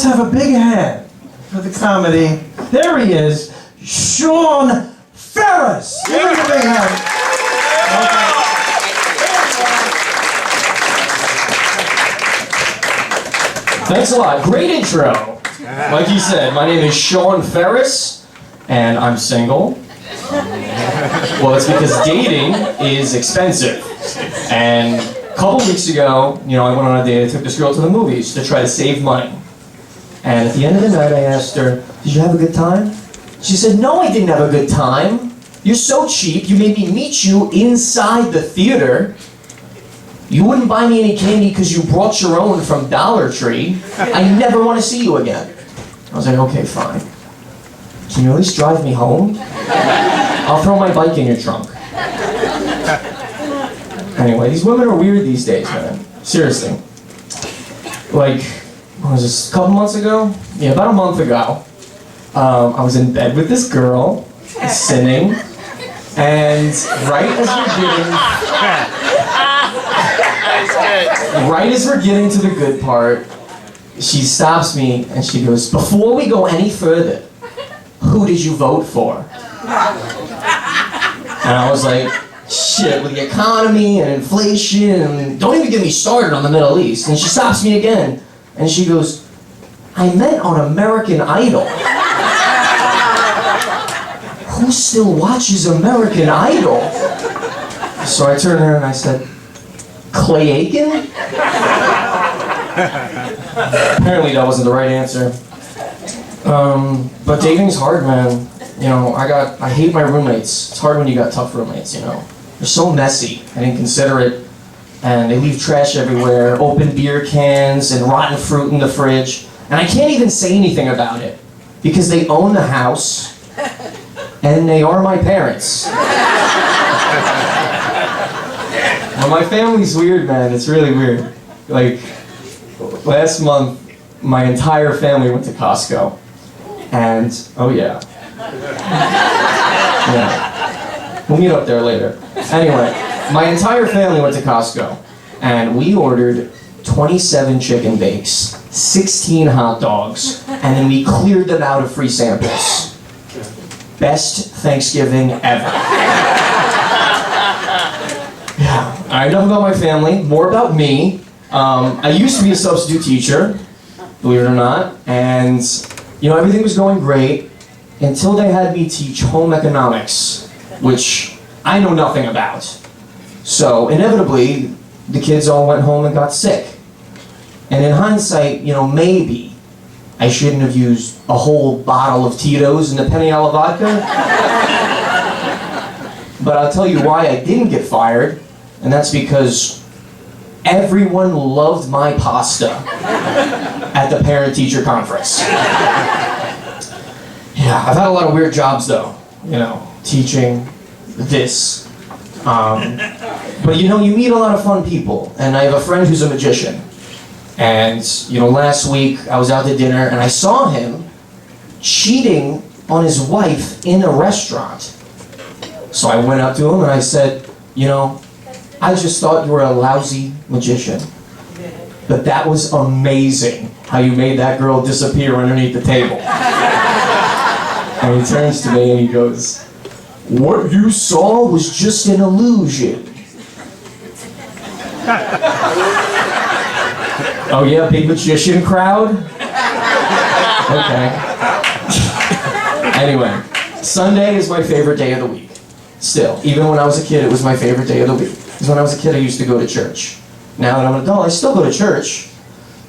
Let's have a big hand for the comedy. There he is, Sean Ferris. Give him a big hand. Okay. Thanks a lot. Great intro. Like you said, my name is Sean Ferris, and I'm single. Well, it's because dating is expensive. And a couple weeks ago, I went on a date. I took this girl to the movies to try to save money. And at the end of the night, I asked her, "Did you have a good time?" She said, "No, I didn't have a good time. You're so cheap. You made me meet you inside the theater. You wouldn't buy me any candy because you brought your own from Dollar Tree. I never want to see you again." I was like, "Okay, fine. Can you at least drive me home? I'll throw my bike in your trunk." Anyway, these women are weird these days, man. Seriously. Like, what was this, a couple months ago? Yeah, about a month ago. I was in bed with this girl, sinning, and right as we're getting to the good part, she stops me and she goes, "Before we go any further, who did you vote for?" And I was like, shit, with the economy and inflation, and don't even get me started on the Middle East. And she stops me again and she goes, "I meant on American Idol." Who still watches American Idol? So I turned to her and I said, "Clay Aiken?" Apparently that wasn't the right answer. But dating's hard, man. I hate my roommates. It's hard when you got tough roommates, They're so messy and inconsiderate, and they leave trash everywhere, open beer cans and rotten fruit in the fridge. And I can't even say anything about it, because they own the house, and they are my parents. Well, my family's weird, man. It's really weird. Like, last month, my entire family went to Costco. And, oh yeah. Yeah. We'll meet up there later. Anyway, my entire family went to Costco. And we ordered 27 chicken bakes, 16 hot dogs, and then we cleared them out of free samples. Best Thanksgiving ever. Yeah. All right, enough about my family, more about me. I used to be a substitute teacher, believe it or not, and everything was going great until they had me teach home economics, which I know nothing about. So inevitably, the kids all went home and got sick. And in hindsight, maybe I shouldn't have used a whole bottle of Tito's and a Peniella vodka. But I'll tell you why I didn't get fired, and that's because everyone loved my pasta at the parent-teacher conference. Yeah, I've had a lot of weird jobs though, teaching, this. But you meet a lot of fun people, and I have a friend who's a magician. And, last week I was out to dinner and I saw him cheating on his wife in a restaurant. So I went up to him and I said, "I just thought you were a lousy magician. But that was amazing how you made that girl disappear underneath the table." And he turns to me and he goes, "What you saw was just an illusion." Oh yeah, big magician crowd? Okay. Anyway, Sunday is my favorite day of the week. Still, even when I was a kid, it was my favorite day of the week. Because when I was a kid, I used to go to church. Now that I'm an adult, I still go to church,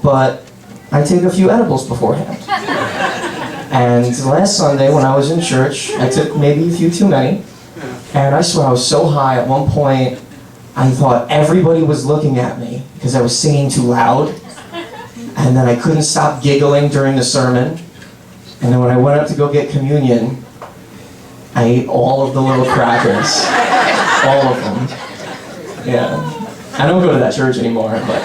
but I take a few edibles beforehand. And last Sunday, when I was in church, I took maybe a few too many, and I swear I was so high at one point, I thought everybody was looking at me because I was singing too loud, and then I couldn't stop giggling during the sermon, and then when I went up to go get communion, I ate all of the little crackers. All of them. Yeah. I don't go to that church anymore, but...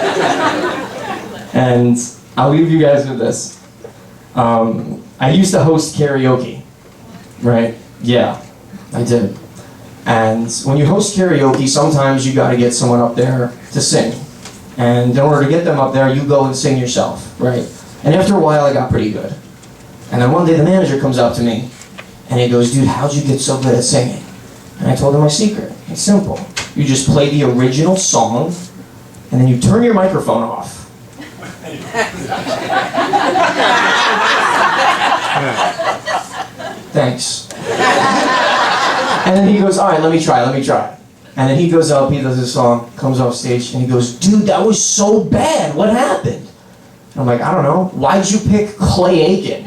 And I'll leave you guys with this. I used to host karaoke, right? Yeah, I did. And when you host karaoke, sometimes you gotta get someone up there to sing. And in order to get them up there, you go and sing yourself, right? And after a while, I got pretty good. And then one day the manager comes up to me and he goes, dude, how'd you get so good at singing? And I told him my secret. It's simple. You just play the original song and then you turn your microphone off. Thanks. And then he goes, all right, let me try. And then he goes up, he does his song, comes off stage, and he goes, dude, that was so bad. What happened? And I'm like, I don't know. Why'd you pick Clay Aiken?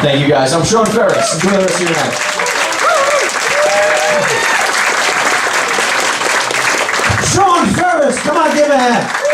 Thank you, guys. I'm Sean Ferris. Enjoy the rest of your night. Sean Ferris, come on, give a hand.